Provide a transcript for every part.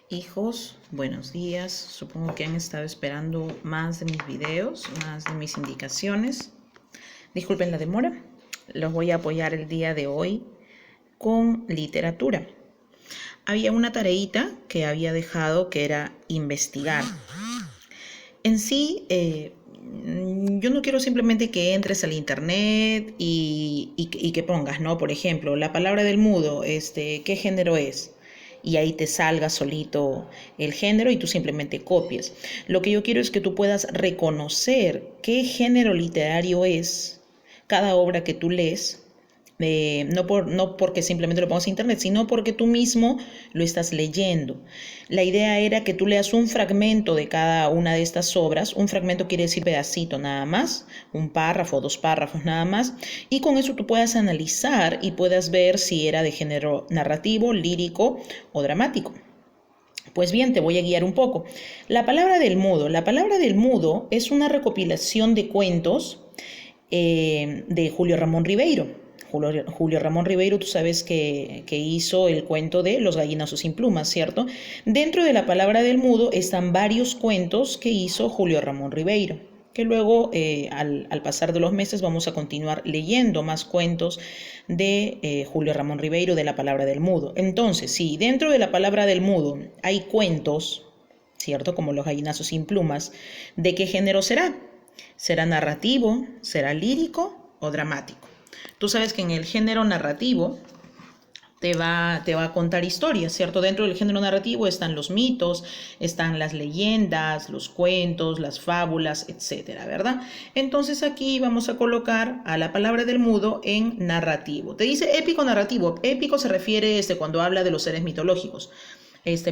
Hijos, buenos días. Supongo que han estado esperando más de mis videos, más de mis indicaciones. Disculpen la demora. Los voy a apoyar el día de hoy con literatura. Había una tareita que había dejado que era investigar. En sí, yo no quiero simplemente que entres al internet y que pongas, ¿no? Por ejemplo, la palabra del mudo, ¿qué género es? Y ahí te salga solito el género y tú simplemente copies. Lo que yo quiero es que tú puedas reconocer qué género literario es cada obra que tú lees, no porque simplemente lo pongas en internet, sino porque tú mismo lo estás leyendo. La idea era que tú leas un fragmento de cada una de estas obras. Un fragmento quiere decir pedacito nada más, un párrafo, dos párrafos nada más, y con eso tú puedas analizar y puedas ver si era de género narrativo, lírico o dramático. Pues bien, te voy a guiar un poco. La palabra del mudo. La palabra del mudo es una recopilación de cuentos de Julio Ramón Ribeiro. Julio Ramón Ribeiro, tú sabes que hizo el cuento de Los gallinazos sin plumas, ¿cierto? Dentro de la palabra del mudo están varios cuentos que hizo Julio Ramón Ribeiro, que luego al pasar de los meses vamos a continuar leyendo más cuentos de Julio Ramón Ribeiro de la palabra del mudo. Entonces, si dentro de la palabra del mudo hay cuentos, ¿cierto? Como Los gallinazos sin plumas, ¿de qué género será? ¿Será narrativo? ¿Será lírico o dramático? Tú sabes que en el género narrativo te va a contar historias, ¿cierto? Dentro del género narrativo están los mitos, están las leyendas, los cuentos, las fábulas, etcétera, ¿verdad? Entonces aquí vamos a colocar a la palabra del mudo en narrativo. Te dice épico narrativo. Épico se refiere cuando habla de los seres mitológicos,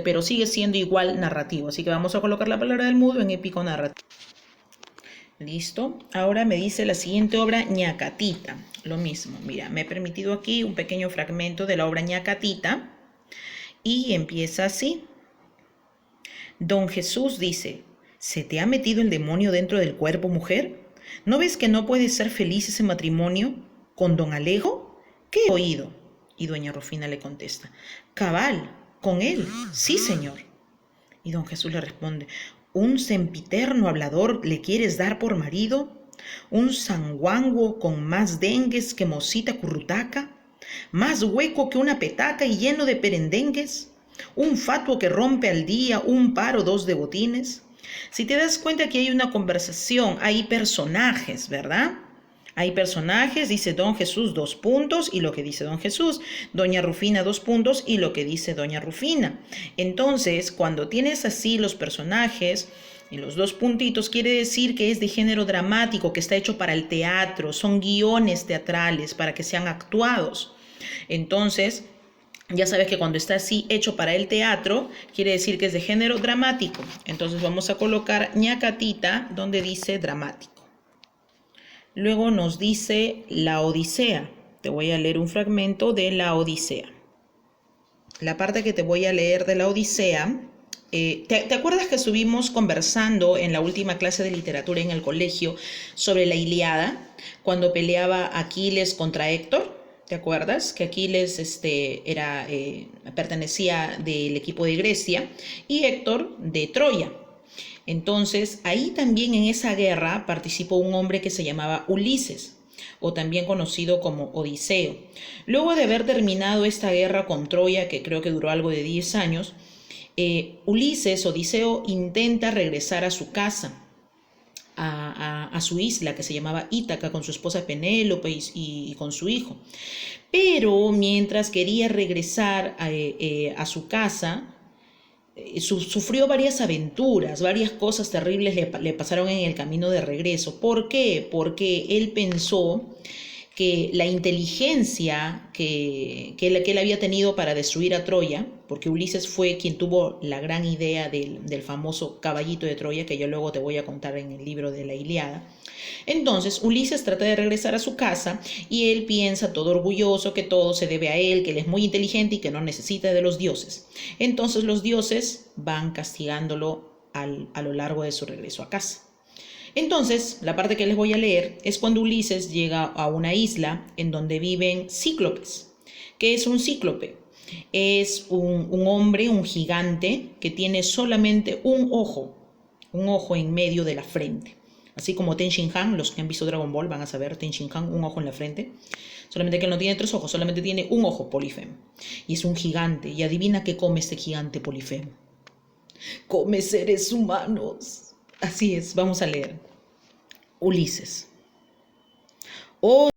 pero sigue siendo igual narrativo. Así que vamos a colocar la palabra del mudo en épico narrativo. Listo. Ahora me dice la siguiente obra, Ñacatita. Lo mismo, mira, me he permitido aquí un pequeño fragmento de la obra Ñacatita y empieza así. Don Jesús dice, ¿se te ha metido el demonio dentro del cuerpo, mujer? ¿No ves que no puede ser feliz ese matrimonio con don Alejo? ¿Qué he oído? Y doña Rufina le contesta, cabal, con él, sí, señor. Y don Jesús le responde, ¿un sempiterno hablador le quieres dar por marido? ¿Un sanguango con más dengues que mosita currutaca? ¿Más hueco que una petaca y lleno de perendengues? ¿Un fatuo que rompe al día un par o dos de botines? Si te das cuenta que hay una conversación, hay personajes, ¿verdad? Hay personajes, dice don Jesús, dos puntos, y lo que dice don Jesús. Doña Rufina, dos puntos, y lo que dice doña Rufina. Entonces, cuando tienes así los personajes y los dos puntitos, quiere decir que es de género dramático, que está hecho para el teatro, son guiones teatrales para que sean actuados. Entonces, ya sabes que cuando está así hecho para el teatro, quiere decir que es de género dramático. Entonces vamos a colocar Ñacatita donde dice dramático. Luego nos dice la Odisea. Te voy a leer un fragmento de la Odisea. La parte que te voy a leer de la Odisea, ¿te acuerdas que estuvimos conversando en la última clase de literatura en el colegio sobre la Ilíada, cuando peleaba Aquiles contra Héctor? ¿Te acuerdas? Que Aquiles pertenecía del equipo de Grecia y Héctor de Troya. Entonces, ahí también en esa guerra participó un hombre que se llamaba Ulises, o también conocido como Odiseo. Luego de haber terminado esta guerra con Troya, que creo que duró algo de 10 años, Odiseo, intenta regresar a su casa, a su isla que se llamaba Ítaca, con su esposa Penélope y con su hijo. Pero mientras quería regresar a su casa, sufrió varias aventuras, varias cosas terribles le pasaron en el camino de regreso. ¿Por qué? Porque él pensó que la inteligencia que él había tenido para destruir a Troya, porque Ulises fue quien tuvo la gran idea del famoso caballito de Troya, que yo luego te voy a contar en el libro de la Ilíada. Entonces Ulises trata de regresar a su casa y él piensa todo orgulloso que todo se debe a él, que él es muy inteligente y que no necesita de los dioses. Entonces los dioses van castigándolo a lo largo de su regreso a casa. Entonces, la parte que les voy a leer es cuando Ulises llega a una isla en donde viven cíclopes. ¿Qué es un cíclope? Es un hombre, un gigante, que tiene solamente un ojo en medio de la frente. Así como Ten Shin Han, los que han visto Dragon Ball van a saber, Ten Shin Han, un ojo en la frente. Solamente que él no tiene 3 ojos, solamente tiene un ojo, Polifemo. Y es un gigante. Y adivina qué come este gigante Polifemo. Come seres humanos. Así es, vamos a leer. Ulises. Oh,